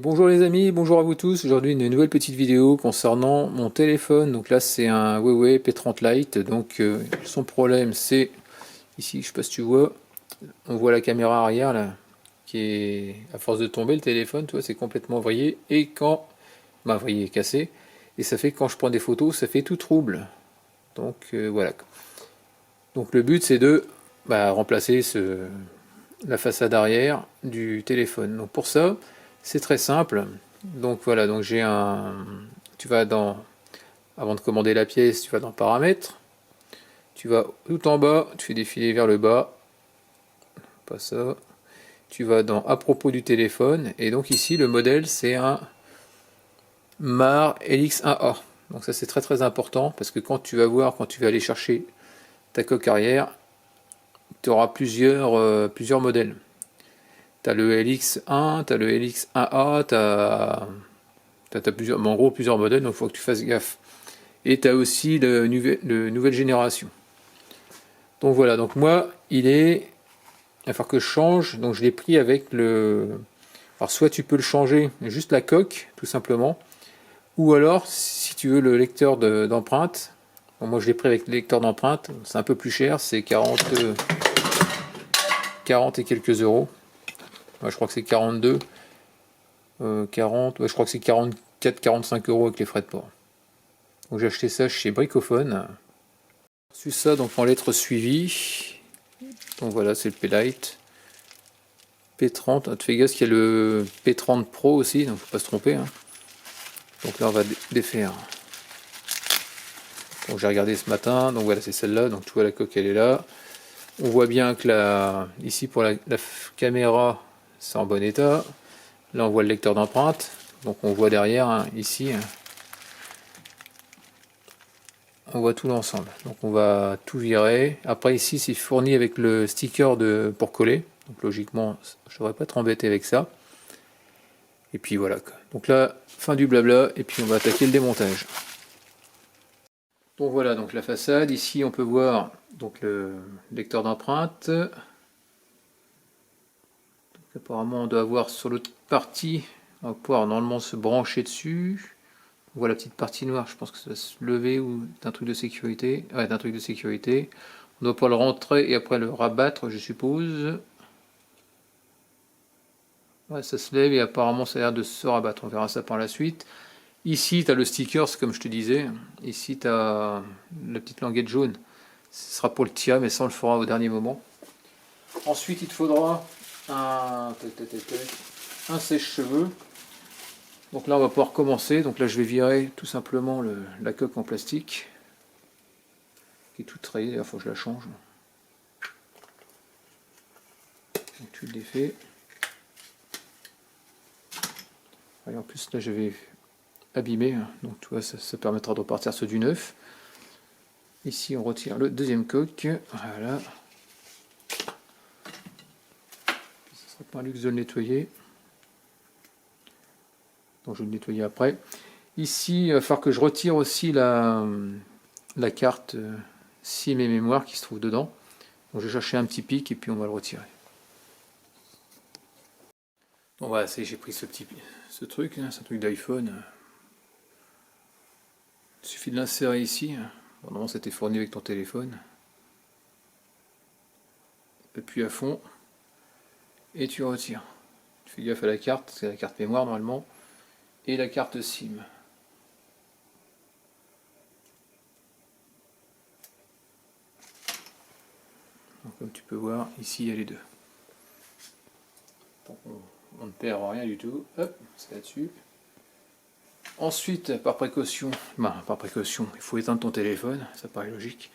Bonjour les amis, bonjour à vous tous. Aujourd'hui une nouvelle petite vidéo concernant mon téléphone. Donc là c'est un Huawei P30 Lite. Donc son problème c'est ici, je sais pas si tu vois, on voit la caméra arrière là qui est à force de tomber le téléphone, tu vois, c'est complètement vrillé et quand vrillé, cassé, et ça fait que quand je prends des photos, ça fait tout trouble. Donc voilà. Donc le but c'est de remplacer la façade arrière du téléphone. Donc pour ça, c'est très simple. Donc voilà, donc tu vas avant de commander la pièce, tu vas dans paramètres, tu vas tout en bas, tu fais défiler vers le bas, pas ça, tu vas dans à propos du téléphone, et donc ici le modèle c'est un MAR LX1A. Donc ça c'est très très important, parce que quand tu vas aller chercher ta coque arrière, tu auras plusieurs modèles. Tu as le LX1, tu as le LX1A, tu as en gros plusieurs modèles, donc il faut que tu fasses gaffe. Et tu as aussi le nouvelle génération. Donc voilà, donc moi, il va falloir que je change, donc je l'ai pris avec le... Alors soit tu peux le changer, juste la coque, tout simplement, ou alors, si tu veux le lecteur d'empreinte, moi je l'ai pris avec le lecteur d'empreinte, c'est un peu plus cher, c'est 40 et quelques euros. Moi, je crois que c'est 42, 40, ouais, je crois que c'est 44-45 euros avec les frais de port. Donc j'ai acheté ça chez Bricophone. J'ai reçu ça donc en lettres suivies. Donc voilà, c'est le P-Lite. P30, tu fais gaffe qu'il y a le P30 Pro aussi, donc faut pas se tromper. Hein. Donc là on va défaire. Donc j'ai regardé ce matin, donc voilà c'est celle-là, donc tu vois la coque elle est là. On voit bien que ici pour la caméra c'est en bon état. Là on voit le lecteur d'empreinte, donc on voit derrière hein, ici. On voit tout l'ensemble. Donc on va tout virer. Après ici c'est fourni avec le sticker pour coller. Donc logiquement je ne devrais pas être embêté avec ça. Et puis voilà. Donc là, fin du blabla, et puis on va attaquer le démontage. Donc voilà, donc la façade. Ici on peut voir donc le lecteur d'empreinte. Apparemment on doit avoir sur l'autre partie, on va pouvoir normalement se brancher dessus. On voit la petite partie noire, je pense que ça va se lever ou d'un truc de sécurité. Ouais, d'un truc de sécurité. On doit pouvoir le rentrer et après le rabattre, je suppose. Ouais, ça se lève et apparemment ça a l'air de se rabattre. On verra ça par la suite. Ici, tu as le sticker, c'est comme je te disais. Ici, tu as la petite languette jaune. Ce sera pour le tirer, mais ça on le fera au dernier moment. Ensuite, il te faudra un sèche-cheveux. Donc là on va pouvoir commencer, donc là je vais virer tout simplement la coque en plastique qui est toute rayée, d'ailleurs il faut que je la change. Donc tu le défais. Et en plus là je vais abîmer, donc tu vois ça permettra de repartir sur du neuf. Ici on retire le deuxième coque, voilà. Ce sera pas un luxe de le nettoyer. Donc je vais le nettoyer après. Ici, il va falloir que je retire aussi la carte SIM et mémoire qui se trouve dedans. Donc je vais chercher un petit pic et puis on va le retirer. Bon voilà, j'ai pris ce truc, hein, c'est un truc d'iPhone. Il suffit de l'insérer ici. Bon, normalement c'était fourni avec ton téléphone. Appuie à fond et tu retires. Tu fais gaffe à la carte, c'est la carte mémoire normalement. Et la carte SIM. Donc, comme tu peux voir, ici il y a les deux. Donc, on ne perd rien du tout. Hop, c'est là-dessus. Ensuite, par précaution, il faut éteindre ton téléphone, ça paraît logique.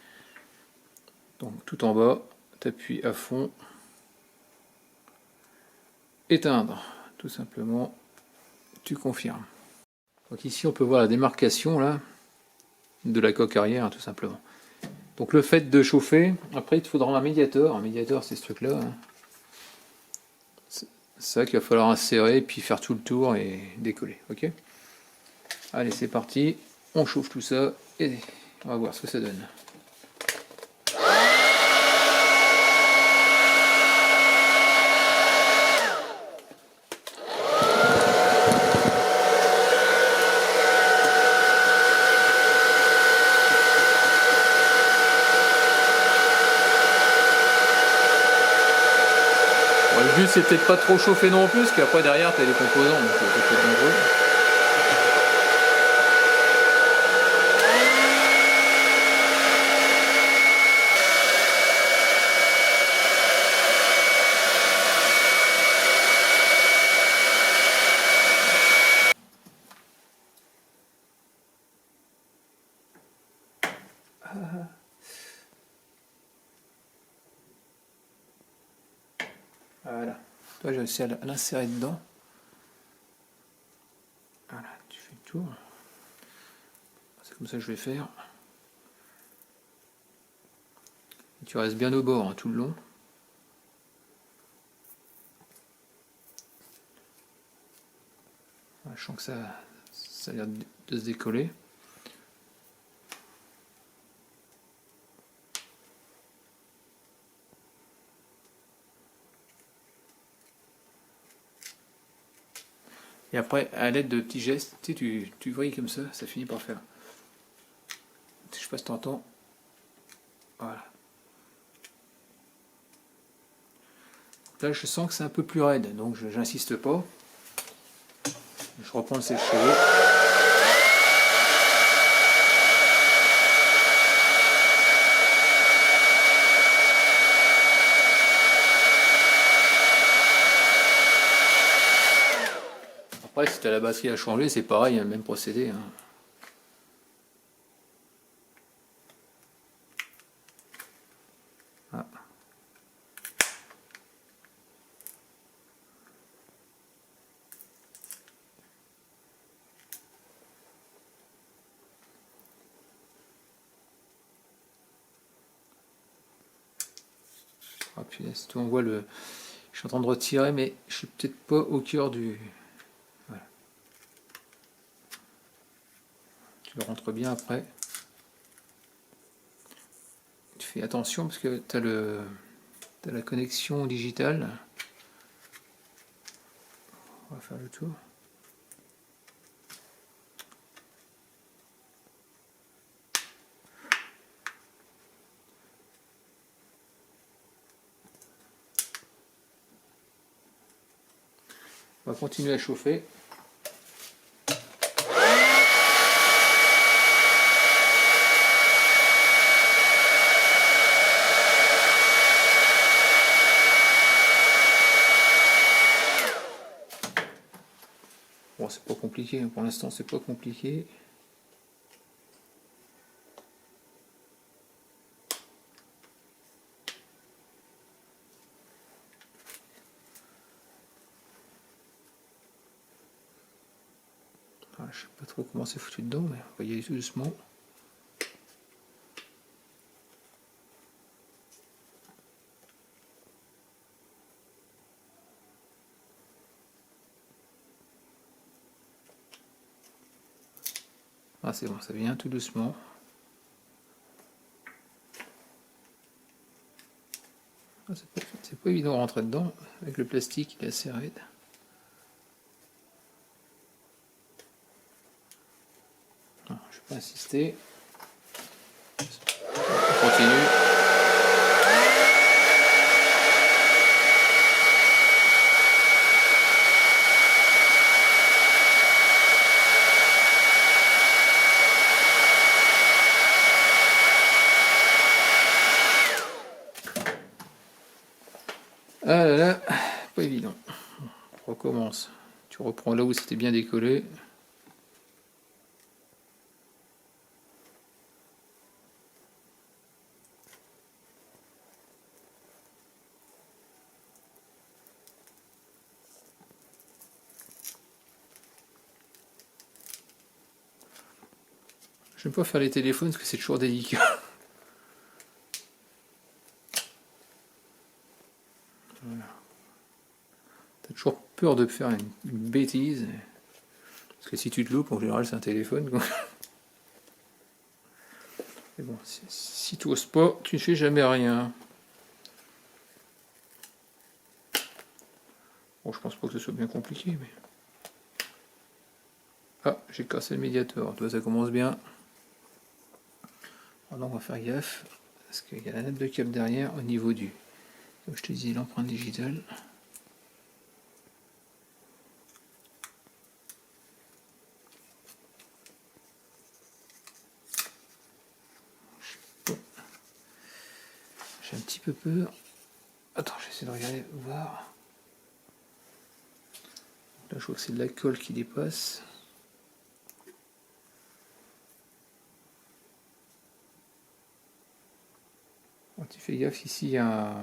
Donc tout en bas, tu appuies à fond. Éteindre, tout simplement, tu confirmes. Donc ici on peut voir la démarcation là de la coque arrière, hein, tout simplement. Donc le fait de chauffer, après il te faudra un médiator. Un médiator c'est ce truc là. Hein. C'est ça qu'il va falloir insérer, puis faire tout le tour et décoller. Ok. Allez c'est parti, on chauffe tout ça et on va voir ce que ça donne. but c'est peut-être pas trop chauffer non plus, parce qu'après derrière tu as les composants, donc ça peut être dangereux. Voilà. Toi, j'ai réussi à l'insérer dedans. Voilà, tu fais le tour. C'est comme ça que je vais faire. Et tu restes bien au bord hein, tout le long. Voilà, je sens que ça a l'air de se décoller. Et après, à l'aide de petits gestes, tu vrilles comme ça finit par faire. Je sais pas si tu entends. Voilà. Là, je sens que c'est un peu plus raide, donc j'insiste pas. Je reprends le sèche-cheveux. Après, si tu as la batterie à changer, c'est pareil, hein, le même procédé. Hein. Ah. Ah, puis là, on voit le. Je suis en train de retirer, mais je suis peut-être pas au cœur du. Voilà. Tu le rentres bien après. Tu fais attention parce que tu as la connexion digitale. On va faire le tour. On va continuer à chauffer. Bon, c'est pas compliqué, pour l'instant c'est pas compliqué. Voilà, je sais pas trop comment c'est foutu dedans, mais on va y aller tout doucement. Ah c'est bon, ça vient tout doucement. Ah, c'est pas évident de rentrer dedans, avec le plastique il est assez raide. Non, je vais pas insister. On continue. Ah là là, pas évident. On recommence. Tu reprends là où c'était bien décollé. J'aime pas faire les téléphones parce que c'est toujours délicat. Voilà. T'as toujours peur de faire une bêtise. Parce que si tu te loupes, en général c'est un téléphone. Quoi. Mais bon, si tu oses pas, tu ne fais jamais rien. Bon, je pense pas que ce soit bien compliqué, mais... Ah, j'ai cassé le médiator. Toi, ça commence bien. Alors, on va faire gaffe. Parce qu'il y a la nappe de câble derrière au niveau du... Comme je te disais, l'empreinte digitale. J'ai un petit peu peur. Attends, j'essaie de regarder, voir. Là, je vois que c'est de la colle qui dépasse. Bon, tu fais gaffe, ici, il y a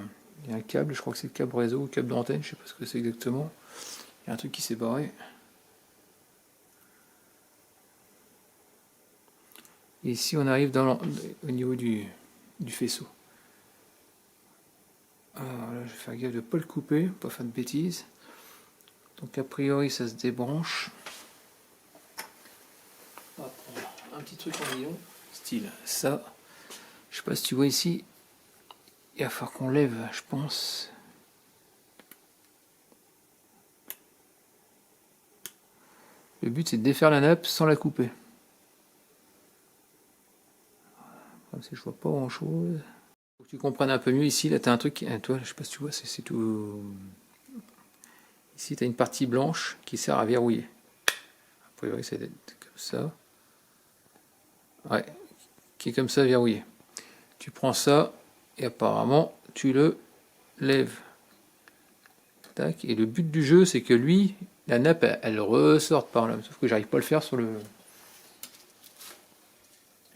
un câble. Je crois que c'est le câble réseau ou le câble d'antenne. Je sais pas ce que c'est exactement. Il y a un truc qui s'est barré. Et ici, on arrive au niveau du faisceau. Alors là, je vais faire gaffe de ne pas le couper, pas faire de bêtises. Donc a priori, ça se débranche. On va prendre un petit truc en nylon, style ça. Je sais pas si tu vois ici, il va falloir qu'on lève, je pense. Le but, c'est de défaire la nappe sans la couper. Comme si je vois pas grand chose. Pour que tu comprennes un peu mieux ici, là tu as un truc, toi, je sais pas si tu vois, c'est tout. Ici tu as une partie blanche qui sert à verrouiller. A priori c'est comme ça. Ouais, qui est comme ça verrouillé. Tu prends ça et apparemment tu le lèves. Tac, et le but du jeu c'est que lui, la nappe elle ressorte par là. Sauf que j'arrive pas à le faire sur le.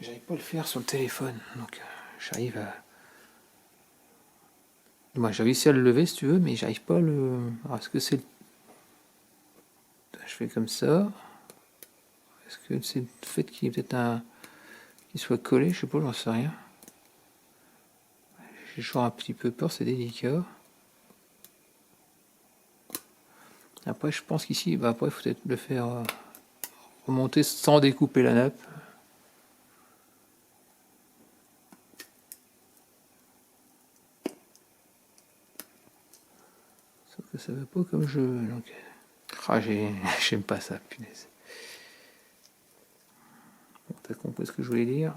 J'arrive pas à le faire sur le téléphone. Donc j'arrive à. Moi j'ai réussi à le lever si tu veux, mais j'arrive pas à le. Alors est-ce que c'est. Je fais comme ça. Est-ce que c'est le fait qu'il y ait peut-être un. Qu'il soit collé, je sais pas, j'en sais rien. J'ai toujours un petit peu peur, c'est délicat. Après je pense qu'ici, bah après il faut peut-être le faire remonter sans découper la nappe. Sauf que ça va pas comme je veux. Donc. Ah, j'aime pas ça, punaise. Bon, t'as compris ce que je voulais dire.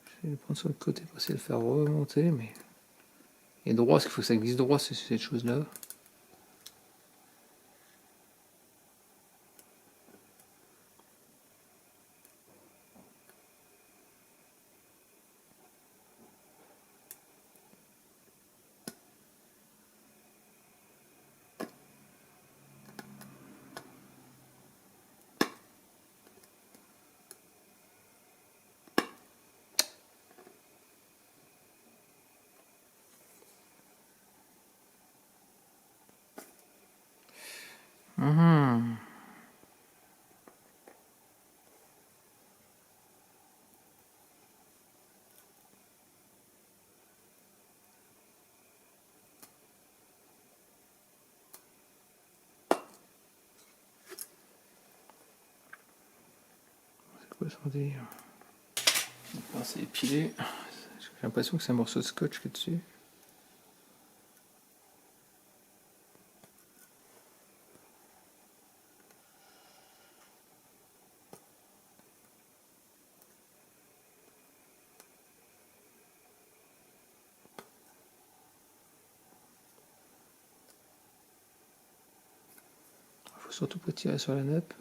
Je vais le prendre sur le côté pour essayer de le faire remonter, mais. Et droit, parce qu'il faut que ça glisse droit, c'est cette chose-là. Mmh. C'est quoi son délire? C'est épilé. J'ai l'impression que c'est un morceau de scotch qui est dessus. Faut surtout pas tirer sur la nappe.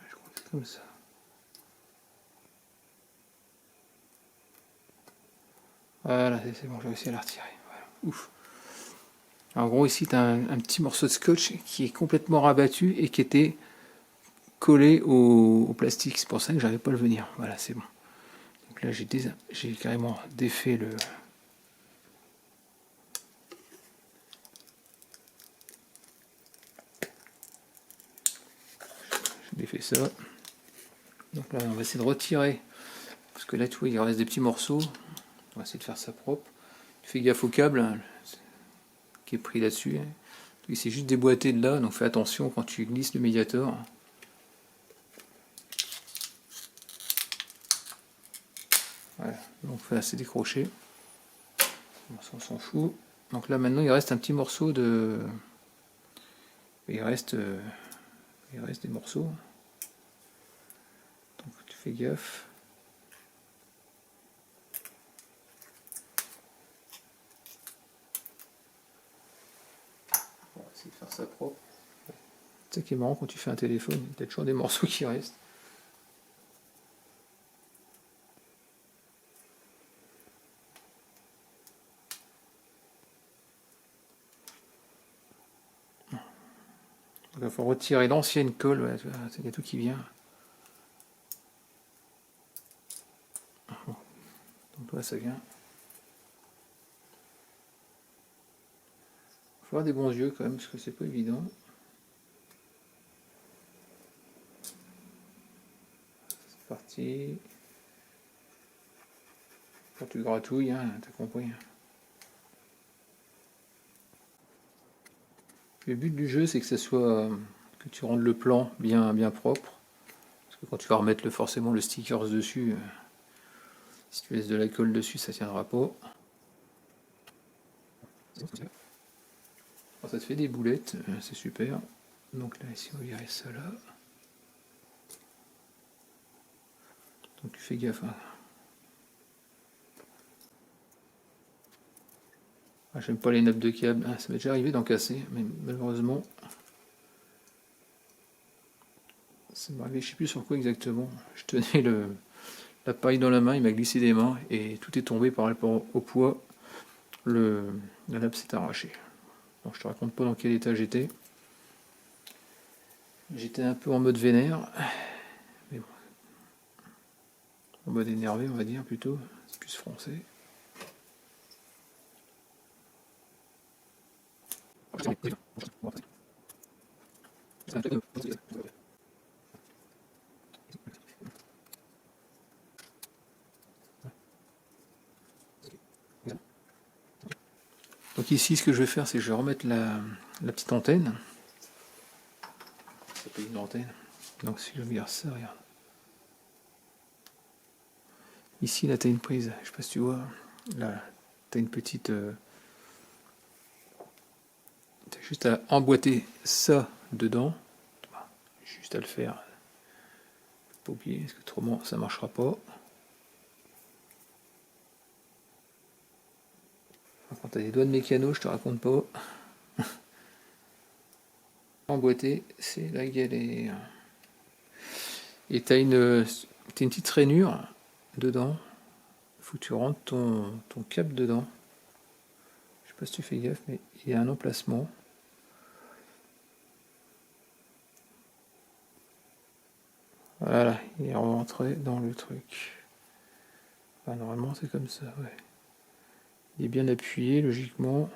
Je crois que c'est comme ça. Voilà, c'est bon, j'ai réussi à la retirer. Voilà. Ouf. En gros, ici, tu as un petit morceau de scotch qui est complètement rabattu et qui était collé au plastique. C'est pour ça que j'arrivais pas à le venir. Voilà, c'est bon. Donc là, j'ai carrément défait le. J'ai défait ça. Donc là, on va essayer de retirer. Parce que là, tu vois, il reste des petits morceaux. On va essayer de faire ça propre. Fais gaffe au câble hein, qui est pris là-dessus. Hein. Il s'est juste déboîté de là, donc fais attention quand tu glisses le médiator. Voilà, donc voilà, c'est décroché. Bon, ça, on s'en fout. Donc là maintenant il reste un petit morceau de... Il reste des morceaux. Donc tu fais gaffe. On va essayer de faire ça propre. C'est ça qui est marrant quand tu fais un téléphone, il y a toujours des morceaux qui restent. Donc il faut retirer l'ancienne colle, voilà, il y a tout qui vient. Donc là ça vient. Il faut avoir des bons yeux quand même, parce que c'est pas évident. C'est parti. Quand tu gratouilles, hein, t'as compris. Le but du jeu, c'est que ça soit que tu rendes le plan bien propre. Parce que quand tu vas remettre forcément le stickers dessus, si tu laisses de la colle dessus, ça tiendra pas. Alors, ça te fait des boulettes, c'est super. Donc là, ici, on va virer ça là. Donc tu fais gaffe. Hein. Ah, j'aime pas les nappes de câble. Ah, ça m'est déjà arrivé d'en casser, mais malheureusement, ça m'est arrivé, je sais plus sur quoi exactement. Je tenais l'appareil dans la main, il m'a glissé des mains et tout est tombé par rapport au poids. La nappe s'est arrachée. Bon, je te raconte pas dans quel état j'étais. J'étais un peu en mode vénère, mais bon, en mode énervé on va dire plutôt, c'est plus français. Donc ici ce que je vais faire c'est que je vais remettre la petite antenne. Ça s'appelle une antenne. Donc si je regarde ça, regarde. Ici là tu as une prise, je sais pas si tu vois, là tu as une petite... tu as juste à emboîter ça dedans, juste à le faire. Pas oublier, parce que autrement ça marchera pas. Quand tu as des doigts de mécano, je te raconte pas. Emboîter, c'est la galère. Et tu as une petite rainure dedans. Il faut que tu rentres ton câble dedans. Je sais pas si tu fais gaffe, mais il y a un emplacement. Voilà, il est rentré dans le truc. Enfin, normalement, c'est comme ça, ouais. Il est bien appuyé, logiquement.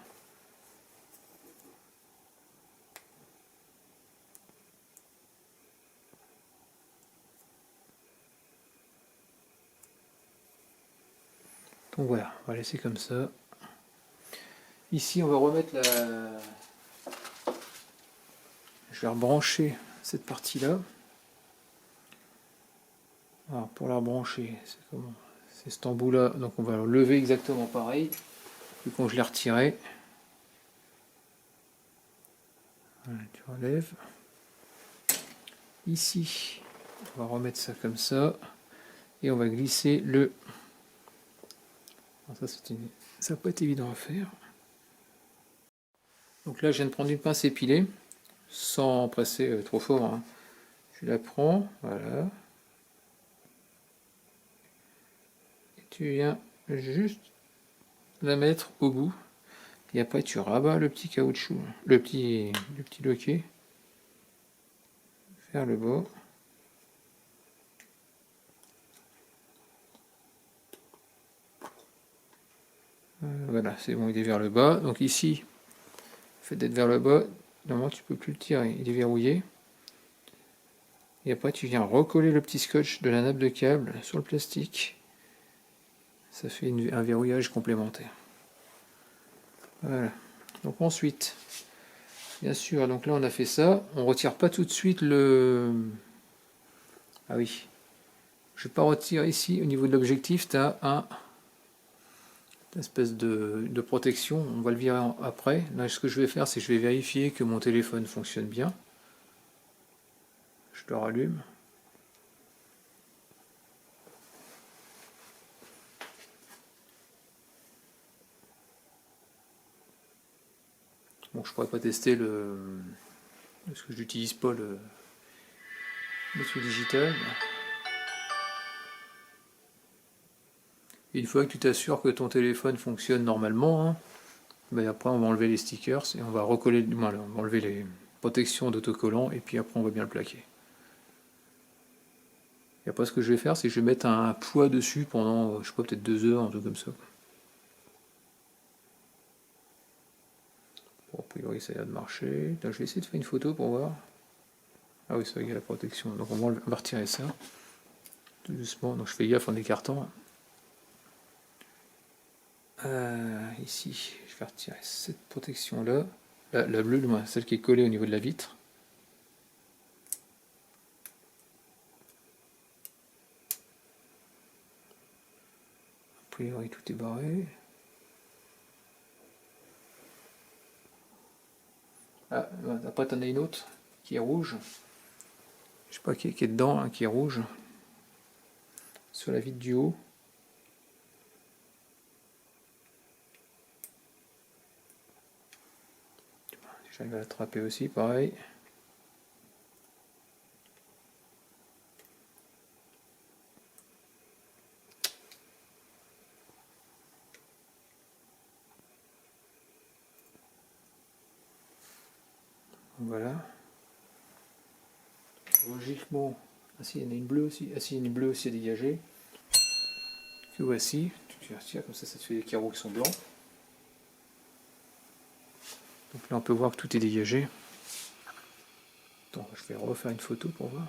Donc voilà, on va laisser comme ça. Ici, on va remettre la... Je vais rebrancher cette partie-là. Alors, pour la rebrancher, c'est comment? C'est cet embout-là, donc on va le lever exactement pareil. Puis quand je l'ai retiré, voilà, tu relèves. Ici, on va remettre ça comme ça. Et on va glisser le... Alors ça va pas être évident à faire. Donc là, je viens de prendre une pince épilée, sans presser trop fort. Hein. Tu la prends, voilà. Et tu viens juste la mettre au bout. Et après, tu rabats le petit caoutchouc, le petit loquet, vers le bas. Voilà, c'est bon, il est vers le bas. Donc ici, le fait d'être vers le bas, normalement tu peux plus le tirer, il est verrouillé. Et après tu viens recoller le petit scotch de la nappe de câble sur le plastique. Ça fait un verrouillage complémentaire. Voilà. Donc ensuite, Bien sûr, donc là on a fait ça. On retire pas tout de suite le... Ah oui. Je vais pas retirer ici, au niveau de l'objectif, tu as une espèce de protection. On va le virer après. Là, ce que je vais faire, c'est que je vais vérifier que mon téléphone fonctionne bien. Je le rallume. Bon, je pourrais pas tester parce que je n'utilise pas le sous digital. Et une fois que tu t'assures que ton téléphone fonctionne normalement, hein, ben après on va enlever les stickers et on va recoller, on va enlever les protections d'autocollant et puis après on va bien le plaquer. Et après ce que je vais faire, c'est que je vais mettre un poids dessus pendant, je sais pas, peut-être 2 heures, un truc comme ça. Bon, a priori ça a l'air de marcher. Là, je vais essayer de faire une photo pour voir. Ah oui, c'est vrai qu'il y a la protection. Donc on va retirer ça. Tout doucement. Donc je fais gaffe en écartant. Ici, je vais retirer cette protection là. La bleue, celle qui est collée au niveau de la vitre. A priori tout est barré. Ah, après t'en as une autre qui est rouge. Je sais pas qui est dedans, hein, qui est rouge. Sur la vitre du haut. J'arrive à l'attraper aussi, pareil. Voilà. Logiquement, ah si, il y en a une bleue aussi. Ah si, il y en a une bleue aussi à dégager. Que voici. Tu retires comme ça te fait des carreaux qui sont blancs. Donc là, on peut voir que tout est dégagé. Attends, je vais refaire une photo pour voir.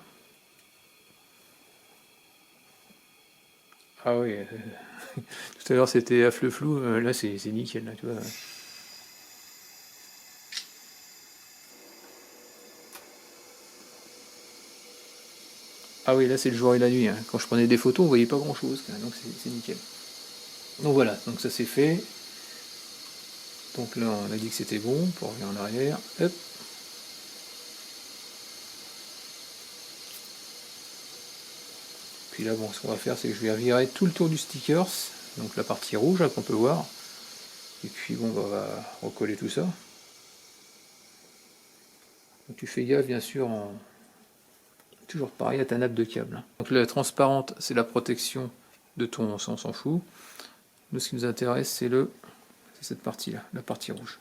Ah oui, tout à l'heure c'était à fleu flou, là c'est nickel, là, tu vois. Ah oui, là c'est le jour et la nuit, hein. Quand je prenais des photos, on voyait pas grand chose, donc c'est nickel. Donc voilà, donc ça c'est fait. Donc là on a dit que c'était bon, pour revenir en arrière, hop. Puis là bon, ce qu'on va faire c'est que je vais virer tout le tour du stickers, donc la partie rouge qu'on peut voir. Et puis bon, on va recoller tout ça. Donc tu fais gaffe bien sûr, toujours pareil à ta nappe de câble, hein. Donc la transparente c'est la protection de ton, on s'en fout. Nous ce qui nous intéresse c'est cette partie là, la partie rouge.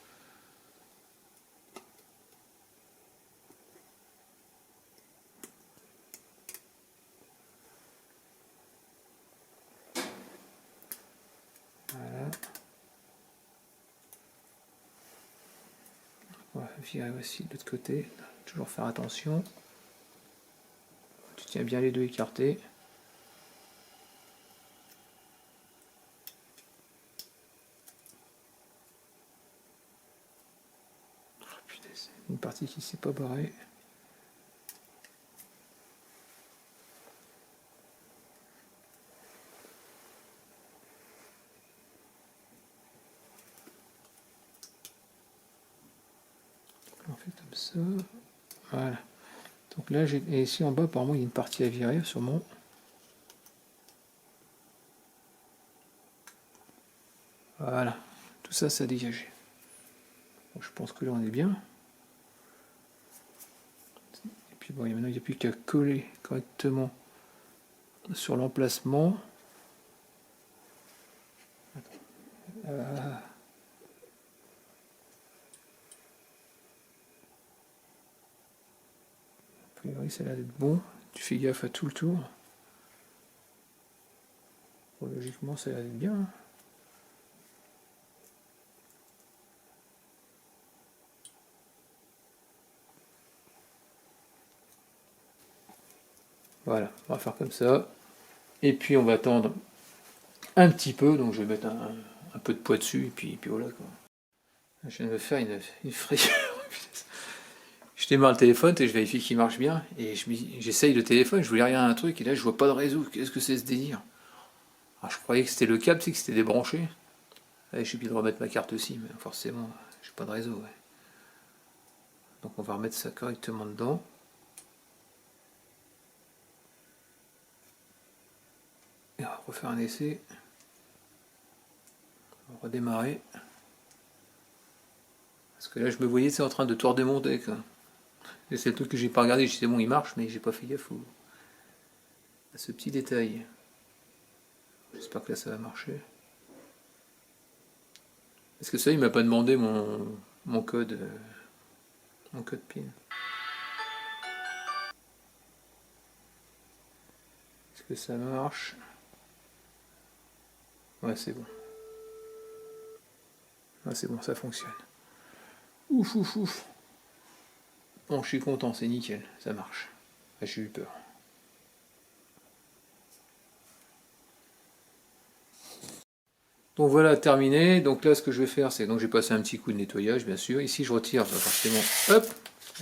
Voilà. On va virer aussi de l'autre côté. Toujours faire attention. Tu tiens bien les deux écartés. Oh, putain, c'est une partie qui s'est pas barrée. On fait comme ça. Voilà. Donc là, et ici en bas, apparemment, il y a une partie à virer sur mon. Voilà. Tout ça, ça a dégagé. Bon, je pense que là, on est bien. Et puis bon, maintenant, il n'y a plus qu'à coller correctement sur l'emplacement. A priori, ça a l'air d'être bon. Tu fais gaffe à tout le tour. Bon, logiquement, ça a l'air d'être bien, hein. Voilà, on va faire comme ça. Et puis on va attendre un petit peu, donc je vais mettre un peu de poids dessus, et puis voilà quoi. Je viens de me faire une frayeur. Je démarre le téléphone et je vérifie qu'il marche bien. Et j'essaye le téléphone, je voulais regarder un truc et là je vois pas de réseau. Qu'est-ce que c'est ce délire? Alors, je croyais que c'était le câble, c'est que c'était débranché. Allez, j'ai oublié de remettre ma carte aussi, mais forcément, j'ai pas de réseau. Ouais. Donc on va remettre ça correctement dedans. Et on va refaire un essai. On va redémarrer. Parce que là je me voyais c'est en train de tout redémonter. Et c'est le truc que j'ai pas regardé, je disais bon il marche mais j'ai pas fait gaffe à ce petit détail. J'espère que là ça va marcher. Parce que ça il m'a pas demandé mon code PIN. Est-ce que ça marche? Ouais c'est bon. Ouais c'est bon, ça fonctionne. Ouf ouf ouf. Bon je suis content, c'est nickel, ça marche. Là, j'ai eu peur. Donc voilà, terminé. Donc là, ce que je vais faire, c'est donc j'ai passé un petit coup de nettoyage, bien sûr. Ici, je retire forcément. Hop.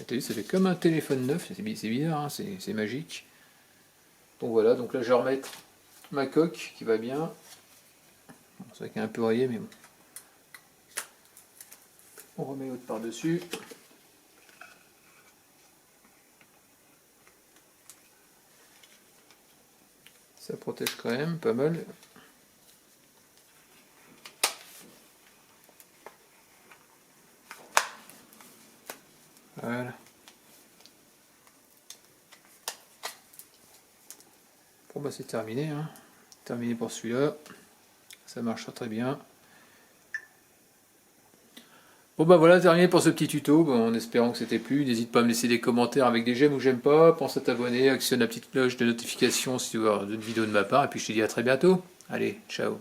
T'as vu, ça fait comme un téléphone neuf. C'est bizarre, hein, c'est magique. Donc voilà. Donc là, je vais remettre ma coque qui va bien. Bon, c'est vrai qu'elle est un peu rayée, mais bon. On remet l'autre par dessus. Ça protège quand même pas mal. Voilà. Bon bah c'est terminé, hein. Terminé pour celui-là. Ça marche très bien. Bon bah voilà, terminé pour ce petit tuto, bon, en espérant que c'était plu. N'hésite pas à me laisser des commentaires avec des j'aime ou j'aime pas. Pense à t'abonner, actionne la petite cloche de notification si tu veux avoir d'autres vidéos de ma part. Et puis je te dis à très bientôt. Allez, ciao.